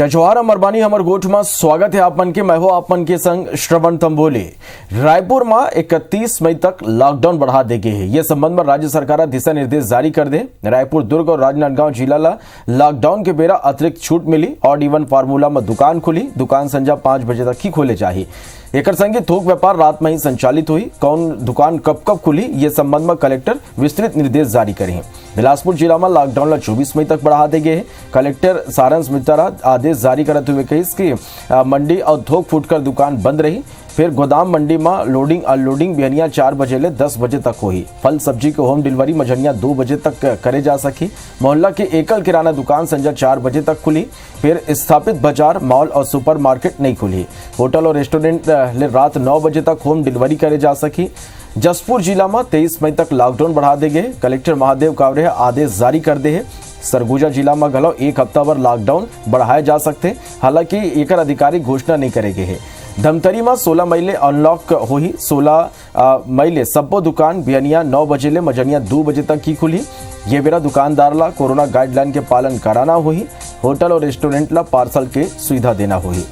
जय जवाहर अमरबानी हमर गोठ में स्वागत है आपमन के। मैं हो आपमन के संग श्रवण तंबोले। रायपुर में 31 मई तक लॉकडाउन बढ़ा दे गए है। ये संबंध में राज्य सरकार दिशा निर्देश जारी कर दे। रायपुर, दुर्ग और राजनांदगांव जिला ला लॉकडाउन के बेरा अतिरिक्त छूट मिली। ऑड इवन फार्मूला में दुकान खुली। दुकान संजा 5 बजे तक ही खोले चाहिए। एकर संगे थोक व्यापार रात में ही संचालित हुई। कौन दुकान कब कब खुली ये संबंध में कलेक्टर विस्तृत निर्देश जारी करे हैं। बिलासपुर जिला में लॉकडाउन ला 24 मई तक बढ़ा दे गए है। कलेक्टर सारंश मित्रा आदेश जारी करते हुए कही कि मंडी और थोक फुटकर दुकान बंद रही। फिर गोदाम मंडी में लोडिंग अनलोडिंग बिहनिया 4 बजे ले 10 बजे तक हुई। फल सब्जी के होम डिलीवरी मझनिया 2 बजे तक करे जा सकी। मोहल्ला के एकल किराना दुकान संजा 4 बजे तक खुली। फिर स्थापित बाजार, मॉल और सुपर मार्केट नहीं खुली। होटल और रेस्टोरेंट ले रात 9 बजे तक होम डिलीवरी करे जा सकी। जसपुर जिला में 23 मई तक लॉकडाउन बढ़ा दे गए। कलेक्टर महादेव कावरे आदेश जारी कर दे है। सरगुजा जिला में गलो 1 हफ्ता भर लॉकडाउन बढ़ाए जा सकते, हालांकि एक आधिकारिक घोषणा नहीं करे गए है। धमतरी में 16 मई ले अनलॉक हुई। 16 मई ले सब्बो दुकान बिहनिया 9 बजे ले मजनिया 2 बजे तक की खुली। ये बेरा दुकानदार ला कोरोना गाइडलाइन के पालन कराना हुई। होटल और रेस्टोरेंट ला पार्सल के सुविधा देना हुई।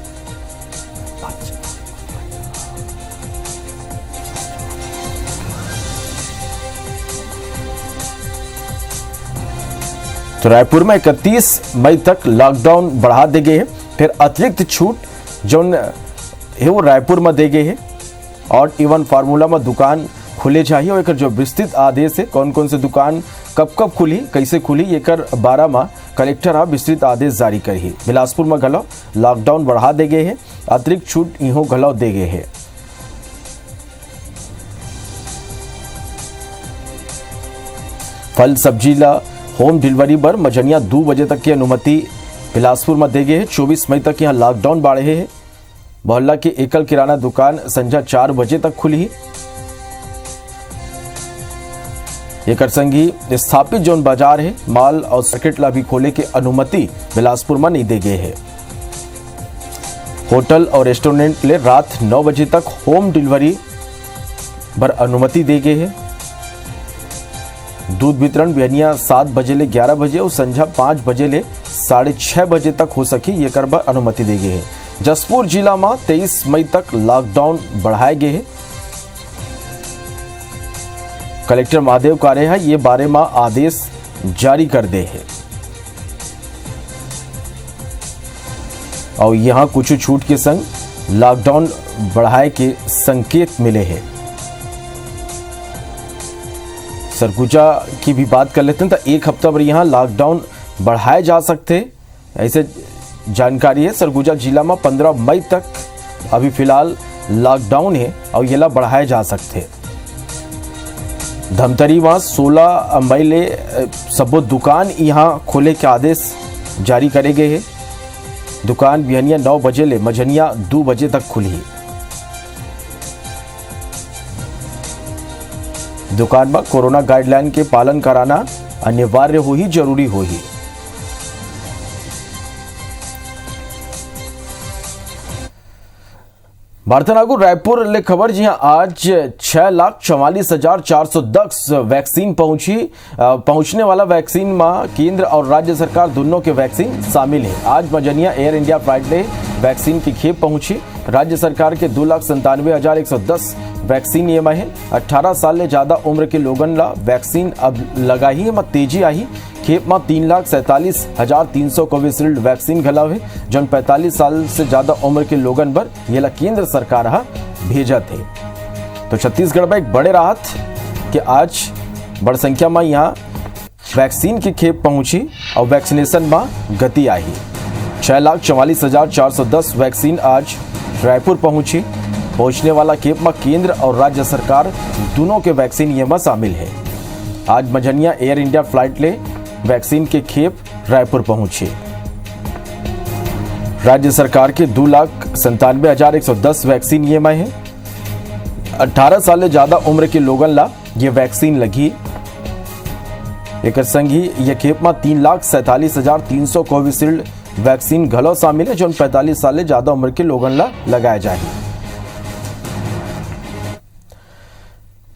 तो रायपुर में 31 मई तक लॉकडाउन बढ़ा दे गए हैं। फिर अतिरिक्त छूट जो है वो रायपुर में दे गए हैं। और इवन फार्मूला में दुकान खुले चाहिए और एक जो विस्तृत आदेश है कौन कौन से दुकान कब कब खुली कैसे खुली एक 12 में कलेक्टर विस्तृत आदेश जारी करी। बिलासपुर में गलो लॉकडाउन बढ़ा दे गए हैं। अतिरिक्त छूट इहो गलो दे गए हैं। फल सब्जी ला होम डिलीवरी पर मजनिया 2 बजे तक की अनुमति बिलासपुर में दे गए हैं। 24 मई तक यहाँ लॉकडाउन बढ़े है। मोहल्ला की एकल किराना दुकान संजा 4 बजे तक खुली। एक संगी स्थापित जोन बाजार है, मॉल और मार्केट ला भी खोले की अनुमति बिलासपुर में नहीं दे गए है। होटल और रेस्टोरेंट ले रात 9 बजे तक होम डिलीवरी पर अनुमति दे गए है। दूध वितरण बिहनिया 7 बजे ले 11 बजे और संझा 5 बजे ले 6:30 बजे तक हो सकी ये कर अनुमति दी गई है। जसपुर जिला में 23 मई तक लॉकडाउन बढ़ाए गए हैं। कलेक्टर महादेव कारे है ये बारे में आदेश जारी कर दे है। और यहां कुछ छूट के संग लॉकडाउन बढ़ाए के संकेत मिले हैं। सरगुजा की भी बात कर लेते हैं तो 1 हफ्ता पर यहाँ लॉकडाउन बढ़ाए जा सकते ऐसे जानकारी है। सरगुजा जिला में 15 मई तक अभी फिलहाल लॉकडाउन है और ये ला बढ़ाए जा सकते। धमतरी वहाँ 16 मई ले सबो दुकान यहाँ खोले के आदेश जारी करे गए हैं। दुकान बिहनिया 9 बजे ले मझनिया 2 बजे तक खुली। दुकान में कोरोना गाइडलाइन के पालन कराना अनिवार्य हो ही जरूरी हो ही। भारतनागुर रायपुर ले खबर जी आज 6,44,410 वैक्सीन पहुंचने वाला वैक्सीन में केंद्र और राज्य सरकार दोनों के वैक्सीन शामिल है। आज मजनिया एयर इंडिया फ्लाइट ले वैक्सीन की खेप पहुंची। राज्य सरकार के 2,97,110 वैक्सीन ये है। 18 साल ले ज्यादा उम्र के लोगन ला वैक्सीन अब लगा ही है तेजी आई। खेप में 3,47,300 कोविशील्ड वैक्सीन घला है जो 45 साल से ज्यादा उम्र के लोगन पर ये ला केंद्र सरकार भेजा थे। तो छत्तीसगढ़ में एक बड़े राहत कि आज बड़ संख्या में यहाँ वैक्सीन की खेप पहुंची और वैक्सीनेशन में गति आई। 6,44,410 वैक्सीन आज रायपुर पहुंची। पहुंचने वाला खेप में केंद्र और राज्य सरकार दोनों के वैक्सीन ये में शामिल है। आज मझनिया एयर इंडिया फ्लाइट ले वैक्सीन के खेप रायपुर पहुंची। राज्य सरकार के 2,97,110 वैक्सीन ये में है। 18 साल से ज्यादा उम्र के लोगन ला ये वैक्सीन लगी। एक संग ही ये खेप में 3,47,300 कोविशील्ड वैक्सीन घलो शामिल है जो 45 साल से ज्यादा उम्र के लोगन ला लगाया जाए।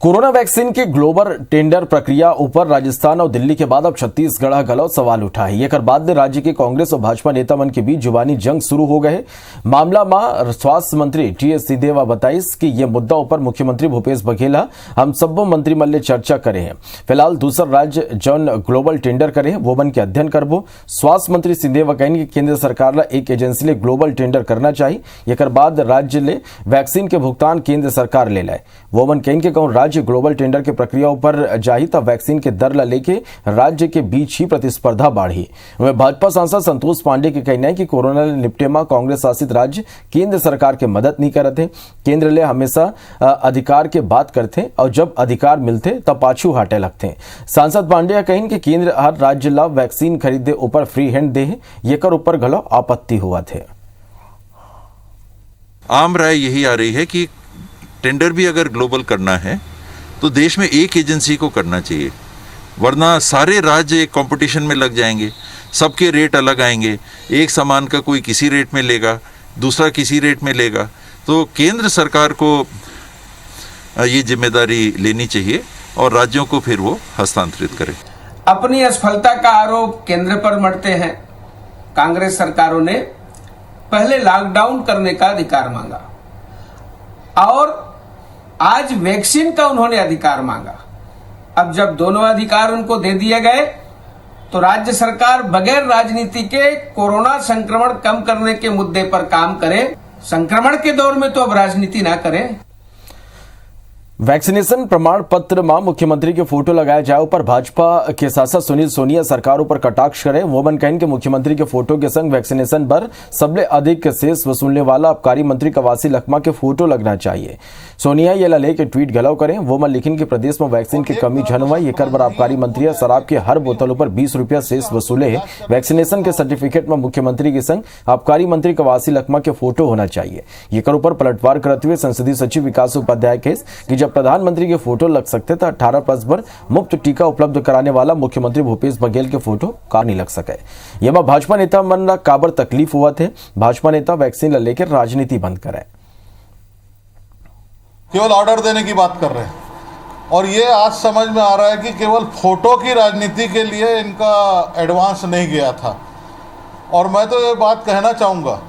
कोरोना वैक्सीन के ग्लोबल टेंडर प्रक्रिया ऊपर राजस्थान और दिल्ली के बाद अब छत्तीसगढ़ गलत सवाल उठा है। ये बाद में राज्य के कांग्रेस और भाजपा नेता मन के बीच जुबानी जंग शुरू हो गए। मामला में स्वास्थ्य मंत्री टीएस सिंहदेव बताइस कि यह मुद्दा ऊपर मुख्यमंत्री भूपेश बघेल हम सब मंत्रिमंडल चर्चा करे हैं। फिलहाल दूसरा राज्य जौन ग्लोबल टेंडर करे वो मन के अध्ययन करबो। स्वास्थ्य मंत्री सिंहदेव कहें कि केंद्र सरकार ला एक एजेंसी ले ग्लोबल टेंडर करना चाहिए। एक बाद राज्य ले वैक्सीन के भुगतान केंद्र सरकार ले लाए। वो मन कहें कि कहूँ राज्य ग्लोबल टेंडर के प्रक्रिया ऊपर जाही तब वैक्सीन के दर ला लेके राज्य के बीच ही प्रतिस्पर्धा बढ़ी। वह भाजपा सांसद संतोष पांडे के कहना है कि कोरोना ले निपटे में कांग्रेस शासित राज्य केंद्र सरकार के मदद नहीं करते। केंद्र ले हमेशा अधिकार के बात करते और जब अधिकार मिलते तब पाछू हाटे लगते। सांसद पांडे कहें कि केंद्र हर राज्य ला वैक्सीन खरीदे ऊपर फ्री हैंड दे येकर ऊपर घलो आपत्ति हुआ थे। आम राय यही आ रही है कि टेंडर भी अगर ग्लोबल करना है तो देश में एक एजेंसी को करना चाहिए, वरना सारे राज्य एक कंपटीशन में लग जाएंगे, सबके रेट अलग आएंगे। एक सामान का कोई किसी रेट में लेगा, दूसरा किसी रेट में लेगा। तो केंद्र सरकार को ये जिम्मेदारी लेनी चाहिए और राज्यों को फिर वो हस्तांतरित करे। अपनी असफलता का आरोप केंद्र पर मढ़ते हैं। कांग्रेस सरकारों ने पहले लॉकडाउन करने का अधिकार मांगा और आज वैक्सीन का उन्होंने अधिकार मांगा। अब जब दोनों अधिकार उनको दे दिए गए तो राज्य सरकार बगैर राजनीति के कोरोना संक्रमण कम करने के मुद्दे पर काम करे। संक्रमण के दौर में तो अब राजनीति ना करें। वैक्सीनेशन प्रमाण पत्र में मुख्यमंत्री के फोटो लगाए जाए पर भाजपा के सांसद सुनील सोनिया सरकार पर कटाक्ष करे। वो मन कहें कि मुख्यमंत्री के फोटो के संग वैक्सीनेशन पर सबले अधिक शेष वसूलने वाला आबकारी मंत्री कवासी लखमा के फोटो लगना चाहिए। सोनिया ये लेके ट्वीट गलव करें। वो मन लिखिन कि प्रदेश में वैक्सीन की कमी झनवाई एक बार आबकारी मंत्री शराब के हर बोतलों पर 20 रुपया शेष वसूले है। वैक्सीनेशन के सर्टिफिकेट में मुख्यमंत्री के संग आबकारी मंत्री कवासी लखमा के फोटो होना चाहिए। ये ऊपर पलटवार करते हुए संसदीय सचिव विकास उपाध्याय के कि जब प्रधानमंत्री के फोटो लग सकते तो 18+ पर मुफ्त टीका उपलब्ध कराने वाला मुख्यमंत्री भूपेश बघेल के फोटो का नहीं लग सके। ये में भाजपा नेता मन काबर तकलीफ हुआ थे। भाजपा नेता वैक्सीन लेकर राजनीति बंद करे, केवल ऑर्डर देने की बात कर रहे हैं और ये आज समझ में आ रहा है कि केवल फोटो की राजनीति के लिए इनका एडवांस नहीं गया था। और मैं तो ये बात कहना चाहूँगा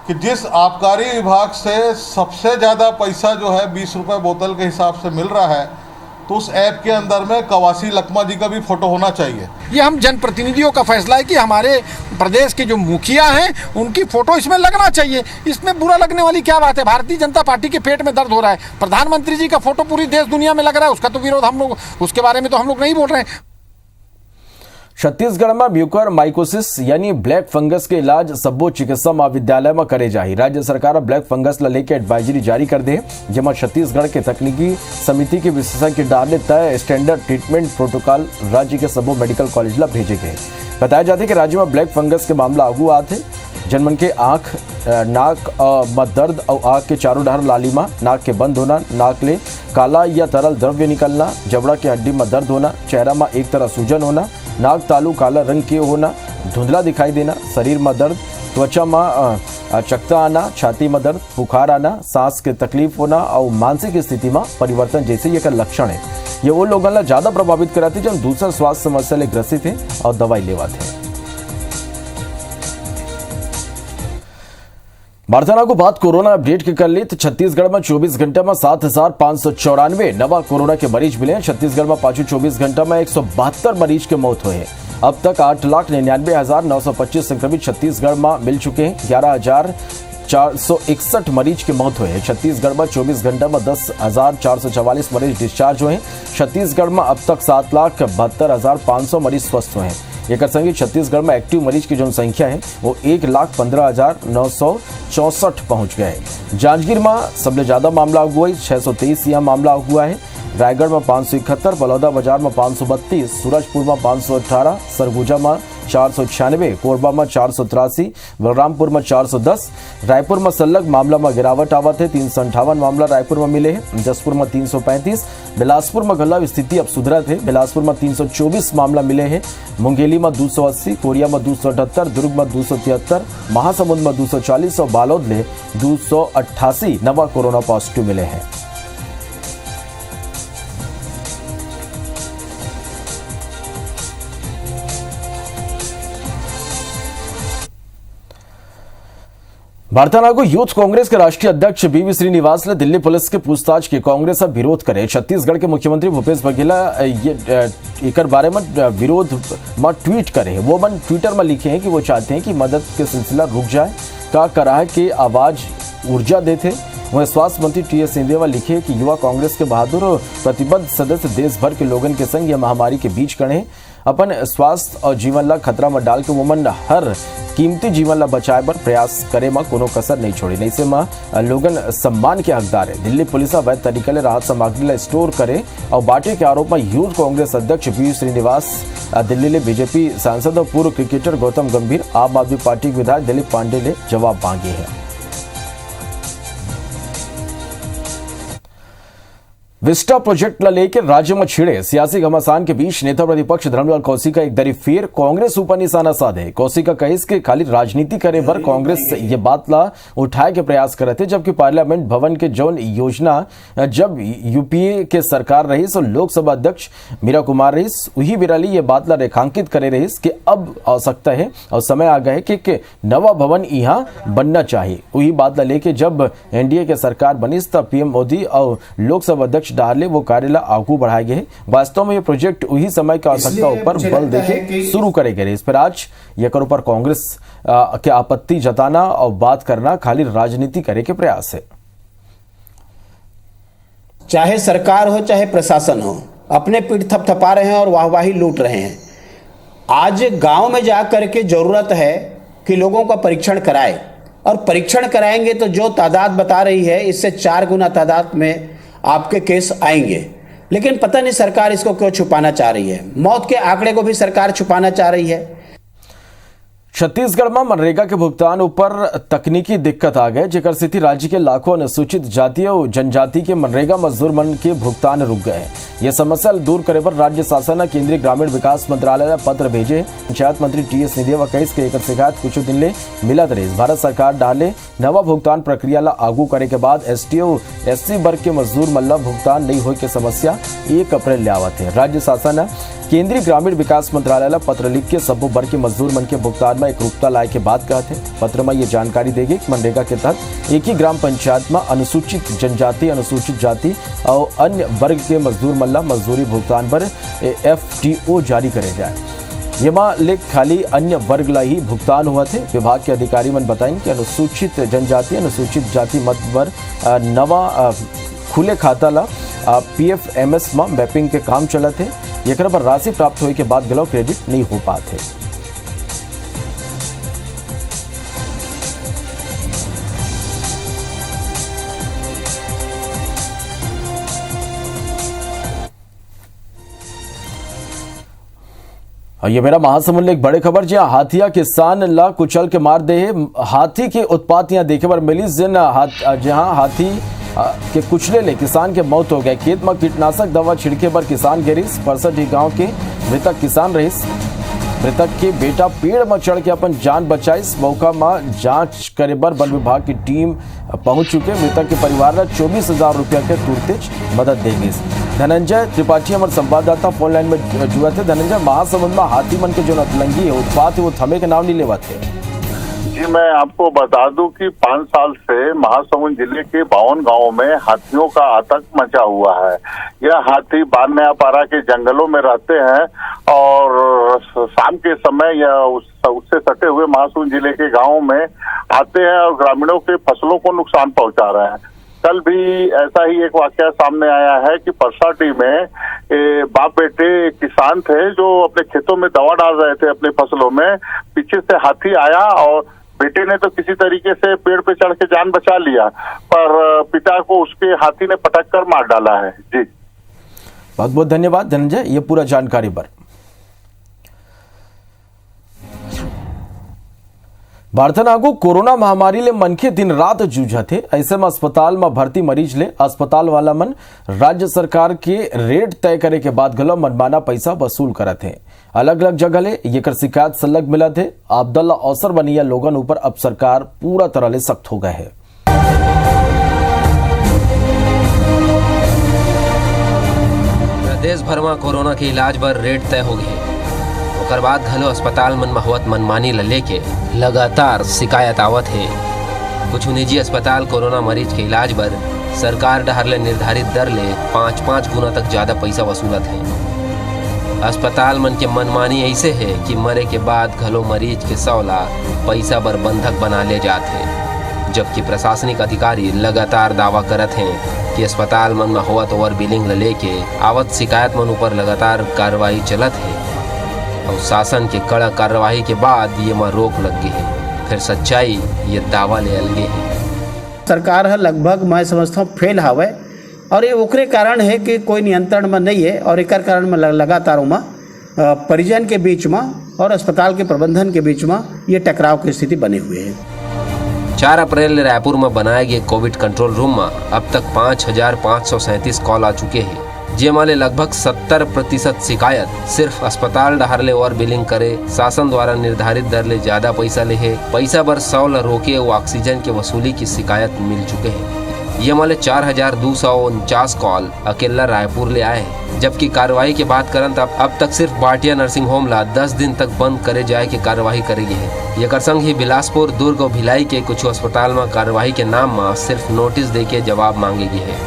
कि जिस आबकारी विभाग से सबसे ज़्यादा पैसा जो है 20 रुपये बोतल के हिसाब से मिल रहा है, तो उस ऐप के अंदर में कवासी लखमा जी का भी फोटो होना चाहिए। ये हम जनप्रतिनिधियों का फैसला है कि हमारे प्रदेश के जो मुखिया हैं उनकी फोटो इसमें लगना चाहिए। इसमें बुरा लगने वाली क्या बात है? भारतीय जनता पार्टी के पेट में दर्द हो रहा है। प्रधानमंत्री जी का फोटो पूरी देश दुनिया में लग रहा है, उसका तो विरोध हम लोग, उसके बारे में तो हम लोग नहीं बोल रहे हैं। छत्तीसगढ़ में म्यूकर माइकोसिस यानी ब्लैक फंगस के इलाज सब्बो चिकित्सा महाविद्यालय में करे जाही। राज्य सरकार ब्लैक फंगस ला लेके एडवाइजरी जारी कर दे, जेमा छत्तीसगढ़ के तकनीकी समिति के विशेषज्ञ डाले तय स्टैंडर्ड ट्रीटमेंट प्रोटोकॉल राज्य के सब्बो मेडिकल कॉलेज ला भेजे गए। बताया जाता है कि राज्य में ब्लैक फंगस के मामला आगू आते जनमन के आंख नाक में दर्द और आंख के चारों डहर लालिमा, नाक के बंद होना, नाक ले काला या तरल द्रव्य निकलना, जबड़ा के हड्डी में दर्द होना, चेहरा में एक तरह सूजन होना, नाक तालू काला रंग के होना, धुंधला दिखाई देना, शरीर में दर्द, त्वचा में चकता आना, छाती में दर्द, बुखार आना, सांस के तकलीफ होना और मानसिक स्थिति में परिवर्तन जैसे ये लक्षण है। ये वो लोगों ला ज्यादा प्रभावित कराती जब दूसरा स्वास्थ्य समस्या ले ग्रसित है और दवाई लेवाते हैं। बारथाना को बात कोरोना अपडेट के कर ली तो छत्तीसगढ़ में 24 घंटे में 7,594 नवा कोरोना के मरीज मिले हैं। छत्तीसगढ़ में पांचों 24 घंटे में 172 मरीज के मौत हुए हैं। अब तक 8,99,925 संक्रमित छत्तीसगढ़ में मिल चुके हैं। 11,461 मरीज की मौत हुए हैं। छत्तीसगढ़ में 24 घंटे में 10,444 मरीज डिस्चार्ज हुए हैं। छत्तीसगढ़ में अब तक 7,72,500 मरीज स्वस्थ हुए हैं। एक संगे छत्तीसगढ़ में एक्टिव मरीज की जो संख्या है वो 1,15,964 पहुंच गए है। जांजगीर में सबसे ज्यादा मामला हुआ है, 623 यह मामला हुआ है। रायगढ़ में 571, बलौदा बाजार में 532, सूरजपुर में 518, सरगुजा में 496, कोरबा में 483, बलरामपुर में 410, रायपुर में सल्लग मामला में गिरावट आवत है। 358 मामला रायपुर में मिले हैं। जसपुर में 335, बिलासपुर में गला स्थिति अब सुधरत है। बिलासपुर में 324 मामला मिले हैं। मुंगेली में 280, कोरिया में 278, दुर्ग में 273, महासमुंद में 240 और बालोद में 288 नवा कोरोना पॉजिटिव मिले हैं। भारतनागु यूथ कांग्रेस के राष्ट्रीय अध्यक्ष बीवी श्रीनिवास ने दिल्ली पुलिस के पूछताछ के कांग्रेस अब विरोध करे। छत्तीसगढ़ के मुख्यमंत्री भूपेश बघेल एक बारे में विरोध में ट्वीट करे। वो मन ट्विटर में लिखे हैं कि वो चाहते हैं कि मदद के सिलसिला रुक जाए, का करा के आवाज ऊर्जा देते। वहीं स्वास्थ्य मंत्री टी.एस. सिंहदेव लिखे कि युवा कांग्रेस के बहादुर और प्रतिबद्ध सदस्य देश भर के लोगन के संग यह महामारी के बीच खड़े अपन स्वास्थ्य और जीवन ला खतरा में डाल के वोमन हर कीमती जीवन ला बचाए पर प्रयास करे में कोनो कसर नहीं छोड़ी। नहीं से लोगन सम्मान के हकदार है। दिल्ली पुलिस अवैध तरीके ले राहत सामग्री ला स्टोर करे और बांटे के आरोप में यूथ कांग्रेस अध्यक्ष बी श्रीनिवास, दिल्ली ले बीजेपी सांसद और पूर्व क्रिकेटर गौतम गंभीर, आम आदमी पार्टी के विधायक दिलीप पांडे ने जवाब मांगे हैं। विस्टा प्रोजेक्ट ला लेकर राज्य में छिड़े सियासी घमासान के बीच नेता प्रतिपक्ष धर्मलाल कौशिक एक दरी फिर कांग्रेस ऊपर निशाना साधे। कौशिक कहिस के खाली राजनीति करे बर कांग्रेस ये बात ला उठाए के प्रयास करते, जबकि पार्लियामेंट भवन के जौन योजना जब यूपीए के सरकार रही और लोकसभा अध्यक्ष मीरा कुमार रही, वही बिराली ये बात ला रेखांकित करे रही कि अब आवश्यकता है और समय आ गए कि नवा भवन यहाँ बनना चाहिए। वही बात ला लेके जब एनडीए के सरकार बनी तब पीएम मोदी और लोकसभा अध्यक्ष डाले वो कार्य ला आगू बढ़ाए गए। वास्तव में ये प्रोजेक्ट उही समय की आवश्यकता ऊपर बल देके शुरू करे गए। इस पर आज ये ऊपर कांग्रेस के आपत्ति जताना और बात करना खाली राजनीति करे के प्रयास है। चाहे सरकार हो चाहे प्रशासन हो, अपने पीठ थपथपा रहे हैं और वाहवाही लूट रहे हैं। आज गांव में जाकर के जरूरत है कि लोगों का परीक्षण कराए, और परीक्षण कराएंगे तो जो तादाद बता रही है इससे 4 गुना तादाद में आपके केस आएंगे। लेकिन पता नहीं सरकार इसको क्यों छुपाना चाह रही है। मौत के आंकड़े को भी सरकार छुपाना चाह रही है। छत्तीसगढ़ में मनरेगा के भुगतान ऊपर तकनीकी दिक्कत आ गए, जेकर स्थिति राज्य के लाखों अनुसूचित जाति और जनजाति के मनरेगा मजदूर मन के भुगतान रुक गए। यह समस्या दूर करे पर राज्य शासन ने केंद्रीय ग्रामीण विकास मंत्रालय ने पत्र भेजे। पंचायत मंत्री टी.एस. सिंहदेव कहिस के एक शिकायत कुछ दिन ले मिलत रही। भारत सरकार डाले नवा भुगतान प्रक्रिया ला आगू करे के बाद एसटी और एससी वर्ग के मजदूर मल्ला भुगतान नहीं होने की समस्या 1 अप्रैल ले आवत है। राज्य शासन ने केंद्रीय ग्रामीण विकास मंत्रालय ला पत्र लिख के सब्बो वर्ग के मजदूर मन के भुगतान में एकरूपता लाए के बात कहते। पत्र में ये जानकारी देगी कि मनरेगा के तहत एक ही ग्राम पंचायत में अनुसूचित जनजाति, अनुसूचित जाति और अन्य वर्ग के मजदूर मल्ला मजदूरी भुगतान पर FTO जारी करे जाए। ये लेख खाली अन्य वर्ग ला ही भुगतान हुआ थे। विभाग के अधिकारी मन बताएं कि अनुसूचित जनजाति, अनुसूचित जाति मत पर नवा खुले खाता ला PFMS में मैपिंग के काम चला थे। एक पर राशि प्राप्त होने के बाद गलो क्रेडिट नहीं हो पाते। ये मेरा महासमुंद में एक बड़े खबर, जहां हाथिया किसान ला कुचल के मार दे। हाथी की उत्पात यहाँ देखे पर मिली, जहां हाथी के कुचले ले किसान के मौत हो गए। खेत में कीटनाशक दवा छिड़के पर किसान गिरिस। 65 गांव के मृतक किसान रहिस। मृतक के बेटा पेड़ में चढ़ के अपन जान बचाइस। मौका में जांच करे बर वन विभाग की टीम पहुंच चुके। मृतक के परिवार ने 24,000 रुपया के तुरंत मदद देगी। धनंजय त्रिपाठी हमारे संवाददाता फोन लाइन में जुड़ा थे। धनंजय, महासमुंद में हाथी मन के जो नतलंगी है उत्पात है वो थमे के नाम नहीं लेवा थे। जी, मैं आपको बता दूं कि 5 साल से महासमुंद जिले के 52 गांवों में हाथियों का आतंक मचा हुआ है। यह हाथी बानयापारा के जंगलों में रहते हैं और शाम के समय यह उससे सटे हुए महासमुंद जिले के गांवों में आते हैं और ग्रामीणों के फसलों को नुकसान पहुंचा रहे हैं। कल भी ऐसा ही एक वाकया सामने आया है कि परसाटी में बाप बेटे किसान थे जो अपने खेतों में दवा डाल रहे थे अपने फसलों में। पीछे से हाथी आया और बेटे ने तो किसी तरीके से पेड़ पे चढ़ के जान बचा लिया, पर पिता को उसके हाथी ने पटक कर मार डाला है। जी, बहुत बहुत धन्यवाद धनंजय, ये पूरा जानकारी पर। भारतनागु कोरोना महामारी ले मनखे दिन रात जूझा थे। ऐसे में अस्पताल में भर्ती मरीज ले अस्पताल वाला मन राज्य सरकार के रेट तय करे के बाद गलो मनमाना पैसा वसूल करत है। अलग अलग जगह ले ये कर शिकायत सलग मिला थे। अब्दुल्ला अवसर बनिया लोगन ऊपर अब सरकार पूरा तरह ले सख्त हो गए है। प्रदेश भर में कोरोना के इलाज बर रेट तय हो गए। बाद घलो अस्पताल मन में होवत मनमानी ल लेके लगातार शिकायत आवत है। कुछ निजी अस्पताल कोरोना मरीज के इलाज पर सरकार डहरले निर्धारित दर ले 5-5 गुना तक ज्यादा पैसा वसूलत है। अस्पताल मन के मनमानी ऐसे है कि मरे के बाद घलो मरीज के सौला पैसा बर बंधक बना ले जाते, जबकि प्रशासनिक अधिकारी लगातार दावा करत हैं कि अस्पताल मन में होवत ओवर बिलिंग लेके आवत शिकायत मन ऊपर लगातार कार्रवाई चलत है और शासन के कड़ा कार्रवाई के बाद ये में रोक लग गई है। फिर सच्चाई ये दावा ले अलगे है। सरकार है लगभग मैं समझता हूँ फेल हावे और ये ओकरे कारण है कि कोई नियंत्रण में नहीं है और एक कारण में लगातार में परिजन के बीच में और अस्पताल के प्रबंधन के बीच में ये टकराव की स्थिति बनी हुई है। 4 अप्रैल रायपुर में बनाए गए कोविड कंट्रोल रूम में अब तक 5,537 कॉल आ चुके हैं, जेमाले लगभग 70% शिकायत सिर्फ अस्पताल डहरले और बिलिंग करे, शासन द्वारा निर्धारित दर ले ज्यादा पैसा ले है, पैसा बर 100 ल रोके और ऑक्सीजन के वसूली की शिकायत मिल चुके हैं। ये माले 4,249 कॉल अकेला रायपुर ले आए हैं, जबकि कार्रवाई की बात करन तब अब तक सिर्फ बाटिया नर्सिंग होम ला 10 दिन तक बंद करे जाए की कार्रवाई करेगी है। ये संग ही बिलासपुर, दुर्ग और भिलाई के कुछ अस्पताल में कार्रवाई के नाम में सिर्फ नोटिस दे के जवाब मांगेगी है।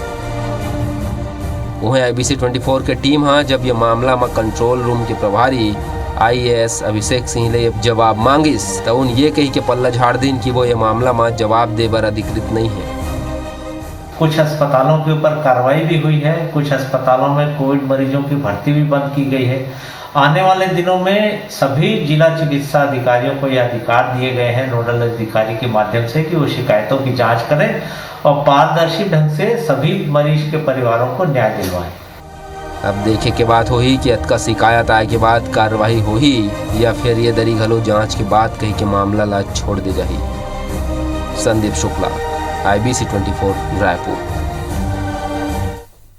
वहीं IBC 24 के टीम हाँ जब ये मामला में कंट्रोल रूम के प्रभारी IAS अभिषेक सिंह ले जवाब मांगिस तो उन ये कही के पल्ला झाड़ दिन कि वो ये मामला में जवाब दे बर अधिकृत नहीं है। कुछ अस्पतालों के ऊपर कार्रवाई भी हुई है, कुछ अस्पतालों में कोविड मरीजों की भर्ती भी बंद की गई है। आने वाले दिनों में सभी जिला चिकित्सा अधिकारियों को यह अधिकार दिए गए हैं नोडल अधिकारी के माध्यम से कि वो शिकायतों की जांच करें और पारदर्शी ढंग से सभी मरीज के परिवारों को न्याय दिलवाएं। अब देखे के बात होही कि अतका शिकायत आए के बाद कार्रवाई होही या फिर ये दरी घलो जांच के बाद कही के मामला ला छोड़ दे जाही। संदीप शुक्ला, IBC 24 रायपुर।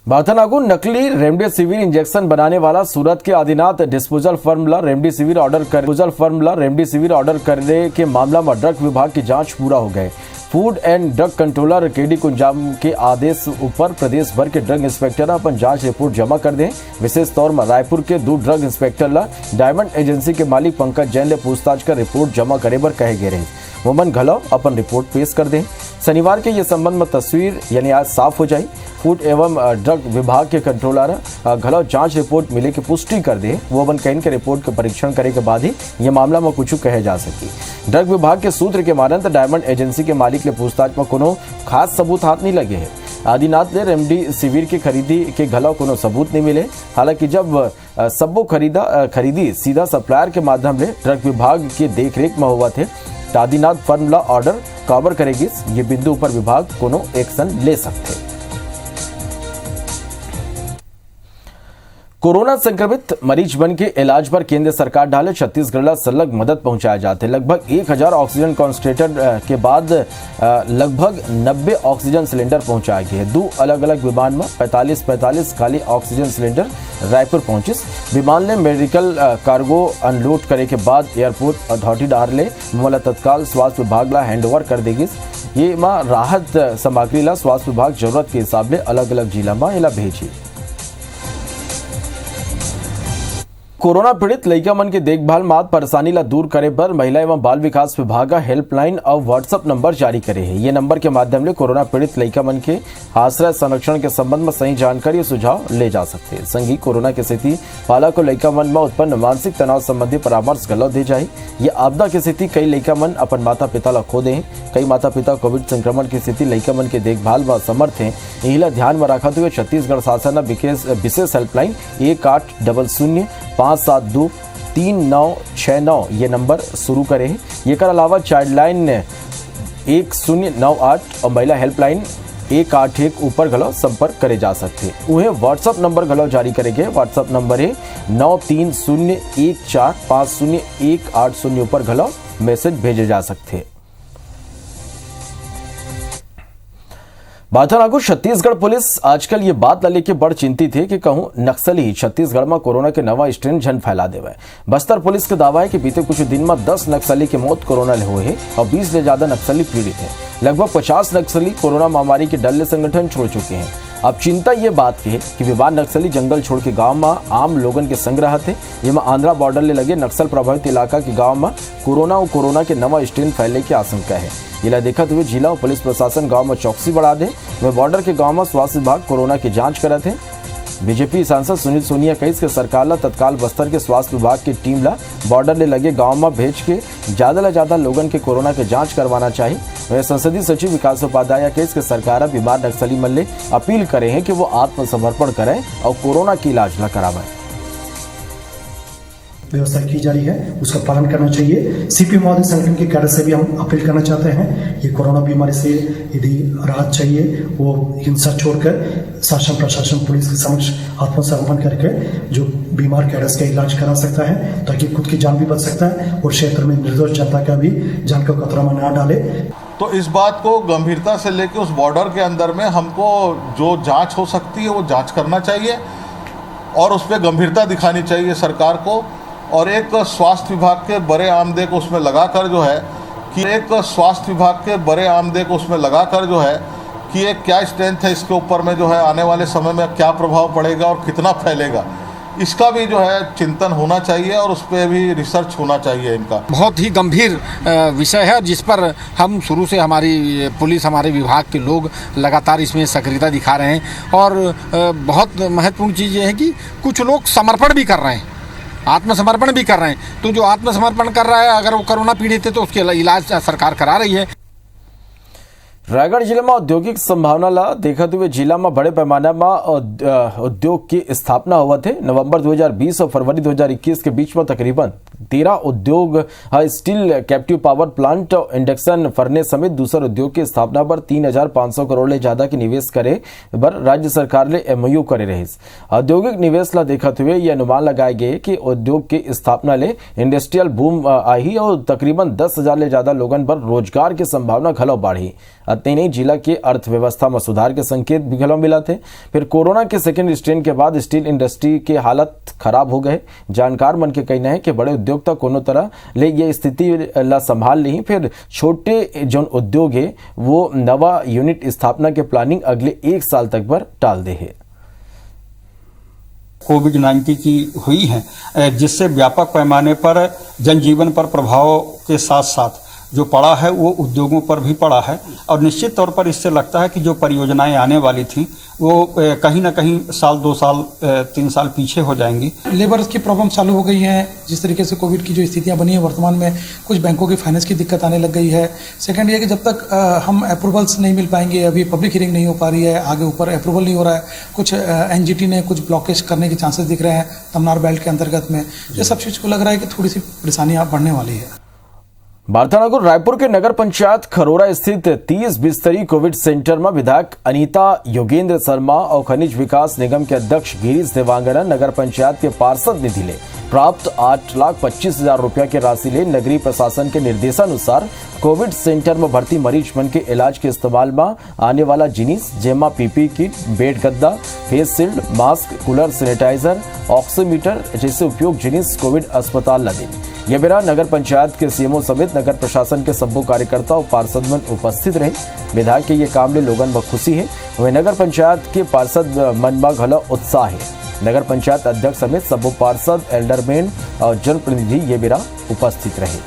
बाथनागु नकली रेमडेसिविर इंजेक्शन बनाने वाला सूरत के आदिनाथ डिस्पोजल फर्म ला रेमडेसिविर ऑर्डर करने के मामला में ड्रग विभाग की जांच पूरा हो गए। Food and drug controller KD Kunjam के आदेश ऊपर प्रदेश भर के ड्रग इंस्पेक्टर अपन जांच रिपोर्ट जमा कर दें। विशेष तौर में रायपुर के 2 ड्रग इंस्पेक्टर ला डायमंड एजेंसी के मालिक पंकज जैन ने पूछताछ कर रिपोर्ट जमा करे बर कहे गए रहे। मोमन घलो अपन रिपोर्ट पेश कर दें। शनिवार के ये संबंध में तस्वीर यानी आज साफ हो जाए। फूड एवं ड्रग विभाग के कंट्रोलर घलो जांच रिपोर्ट मिले की पुष्टि कर दे। वो अपन कैन के रिपोर्ट का परीक्षण करे के बाद ही ये मामला में कुछ कहे जा सकी। ड्रग विभाग के सूत्र के मानन डायमंड एजेंसी के मालिक ले पूछताछ में कोनो खास सबूत हाथ नहीं लगे है। आदिनाथ ने रेमडेसिविर की खरीदी के घलो कोनो सबूत नहीं मिले। हालांकि जब सबो खरीदी सीधा सप्लायर के माध्यम से ड्रग विभाग के देखरेख में हुआ थे, आदिनाथ फर्म ला ऑर्डर कवर करेगी। ये बिंदु पर विभाग कोनो एक्शन ले सकते। कोरोना संक्रमित मरीज बन के इलाज पर केंद्र सरकार डाले छत्तीसगढ़ ला सलग मदद पहुंचाया जाते। लगभग 1000 ऑक्सीजन कॉन्सेंट्रेटर के बाद लगभग 90 ऑक्सीजन सिलेंडर पहुंचाए गए। 2 अलग अलग विमान में 45 खाली ऑक्सीजन सिलेंडर रायपुर पहुंचिस। विमान ने मेडिकल कार्गो अनलोड करे के बाद एयरपोर्ट अथॉरिटी डारले मामला तत्काल स्वास्थ्य विभाग ला हैंडओवर कर देगी। ये मां राहत सामग्री ला स्वास्थ्य विभाग जरूरत के हिसाब से अलग अलग जिला में इला भेजी। कोरोना पीड़ित लइका मन के देखभाल मात परेशानी ला दूर करे पर महिला एवं बाल विकास विभाग हेल्पलाइन और व्हाट्सएप नंबर जारी करे है। ये नंबर के माध्यम से कोरोना पीड़ित लइका मन के आश्रय संरक्षण के संबंध में सही जानकारी और सुझाव ले जा सकते हैं। संगी कोरोना के स्थिति बालक और लइका मन में उत्पन्न मानसिक तनाव संबंधी परामर्श गलौ दे जाए। ये आपदा की स्थिति कई लइका मन अपन माता पिता ला खो दे। कई माता पिता कोविड संक्रमण की स्थिति लइका मन के देखभाल में असमर्थ है। यही ला ध्यान में रखते हुए छत्तीसगढ़ शासन विशेष हेल्पलाइन 1800-572-3969 ये नंबर शुरू करे है। ये कर अलावा चाइल्ड लाइन 1098 और महिला हेल्पलाइन 181 ऊपर घलो संपर्क करे जा सकते। उन्हें व्हाट्सएप नंबर घलो जारी करेंगे। व्हाट्सएप नंबर है 9301450180 ऊपर घलो मैसेज भेजे जा सकते। बाथनागु छत्तीसगढ़ पुलिस आजकल ये बात लेके बड़ चिंतित है कि कहूं नक्सली छत्तीसगढ़ में कोरोना के नवा स्ट्रेन झन फैला देवे। बस्तर पुलिस का दावा है कि बीते कुछ दिन में 10 नक्सली की मौत कोरोना ले हुए है और 20 से ज्यादा नक्सली पीड़ित है। लगभग 50 नक्सली कोरोना महामारी के डर ले संगठन छोड़ चुके हैं। अब चिंता ये बात की है कि विवाद नक्सली जंगल छोड़ के गांव में आम लोगन के संग रहत है। ये में आंध्रा बॉर्डर ले लगे नक्सल प्रभावित इलाका के गांव में कोरोना के नवा स्ट्रेन फैलने की आशंका है। जिला देखते हुए जिला और पुलिस प्रशासन गांव में चौकसी बढ़ा दे। वह बॉर्डर के गांव में स्वास्थ्य विभाग कोरोना की जांच करत है। बीजेपी सांसद सुनील सोनिया कही कि सरकार ला तत्काल बस्तर के स्वास्थ्य विभाग की टीम ला बॉर्डर ले लगे गांव में भेज के ज्यादा लोगन के कोरोना के जांच करवाना चाहिए। वह संसदीय सचिव विकास उपाध्याय कही कि सरकार बीमार नक्सली मन ले अपील करे हैं कि वो आत्मसमर्पण करें और कोरोना की इलाज ला करावें। व्यवस्था की जा रही है उसका पालन करना चाहिए। सीपी महोदय संगठन के कैडर से भी हम अपील करना चाहते हैं, ये कोरोना बीमारी से यदि राहत चाहिए वो हिंसा छोड़कर शासन प्रशासन पुलिस के समक्ष आत्मसमर्पण करके जो बीमार कैडर्स का इलाज करा सकता है ताकि खुद की जान भी बच सकता है और क्षेत्र में निर्दोष जनता का भी जान को खतरा में न डाले। तो इस बात को गंभीरता से लेकर उस बॉर्डर के अंदर में हमको जो जाँच हो सकती है वो जाँच करना चाहिए और उस पर गंभीरता दिखानी चाहिए सरकार को। और एक स्वास्थ्य विभाग के बड़े आमदे को उसमें लगाकर जो है कि एक क्या स्ट्रेंथ है इसके ऊपर में जो है आने वाले समय में क्या प्रभाव पड़ेगा और कितना फैलेगा, इसका भी जो है चिंतन होना चाहिए और उस पर भी रिसर्च होना चाहिए। इनका बहुत ही गंभीर विषय है जिस पर हम शुरू से हमारी पुलिस हमारे विभाग के लोग लगातार इसमें सक्रियता दिखा रहे हैं। और बहुत महत्वपूर्ण चीज़ ये है कि कुछ लोग समर्पण भी कर रहे हैं, आत्मसमर्पण भी कर रहे हैं। तो जो आत्मसमर्पण कर रहा है अगर वो कोरोना पीड़ित है तो उसके इलाज सरकार करा रही है। रायगढ़ जिले में औद्योगिक संभावना ला देखते हुए जिला में बड़े पैमाने में उद्योग की स्थापना हुआ थे। नवंबर 2020 और फरवरी 2021 के बीच में तकरीबन 13 उद्योग steel captive power plant induction furnace समेत दूसरे उद्योग की स्थापना पर 3,500 करोड़ ले ज्यादा की निवेश करे पर राज्य सरकार ने एमओयू करे रही। औद्योगिक निवेश ला देखते हुए यह अनुमान लगाए गए कि उद्योग की स्थापना ले इंडस्ट्रियल बूम आई और तकरीबन 10,000 ले ज्यादा लोगन पर रोजगार की संभावना घलो बढ़ी। अतने नहीं जिला की अर्थव्यवस्था में सुधार के संकेत भी घलो मिला थे। फिर कोरोना के सेकेंड स्ट्रेन के बाद स्टील इंडस्ट्री के हालत खराब हो गए। जानकार मन के कहना है कि बड़े उद्योग तक कोनो तरह ले ये स्थिति ला संभाल नहीं, फिर छोटे जो उद्योग है वो नवा यूनिट स्थापना के प्लानिंग अगले 1 साल तक पर टाल दे है। कोविड-19 की हुई है जिससे व्यापक पैमाने पर जनजीवन पर प्रभाव के साथ साथ जो पड़ा है वो उद्योगों पर भी पड़ा है और निश्चित तौर पर इससे लगता है कि जो परियोजनाएं आने वाली थी वो कहीं ना कहीं साल 2 साल 3 साल पीछे हो जाएंगी। लेबर्स की प्रॉब्लम चालू हो गई है। जिस तरीके से कोविड की जो स्थितियां बनी है वर्तमान में कुछ बैंकों की फाइनेंस की दिक्कत आने लग गई है। सेकंड ये कि जब तक हम अप्रूवल्स नहीं मिल पाएंगे, अभी पब्लिक हियरिंग नहीं हो पा रही है, आगे ऊपर अप्रूवल नहीं हो रहा है, कुछ एनजीटी ने कुछ ब्लॉकेज करने के चांसेस दिख रहे हैं तमनार बेल्ट के अंतर्गत में। ये सब चीज को लग रहा है कि थोड़ी सी परेशानियां बढ़ने वाली है। बार्थानगर रायपुर के नगर पंचायत खरोरा स्थित 30 बिस्तरी कोविड सेंटर में विधायक अनीता योगेंद्र शर्मा और खनिज विकास निगम के अध्यक्ष गिरीश देवांगन नगर पंचायत के पार्षद निधि ले प्राप्त 8,25,000 रुपया की राशि ले नगरीय प्रशासन के निर्देशानुसार कोविड सेंटर में भर्ती मरीज मन के इलाज के इस्तेमाल में आने वाला जिनिस जेमा पीपी किट, बेड गद्दा, face shield, mask, cooler, sanitiser, oximeter जैसे उपयोग जिनिस कोविड अस्पताल लगे। यह बेरा नगर पंचायत के सीएमओ समेत नगर प्रशासन के सभी कार्यकर्ता और पार्षद मन उपस्थित रहे। विधायक के ये काम ले लोगन में खुशी है। वह नगर पंचायत के पार्षद मन में घलो उत्साह है। नगर पंचायत अध्यक्ष समेत सभी पार्षद, एल्डरमैन और जनप्रतिनिधि ये बेरा उपस्थित रहे।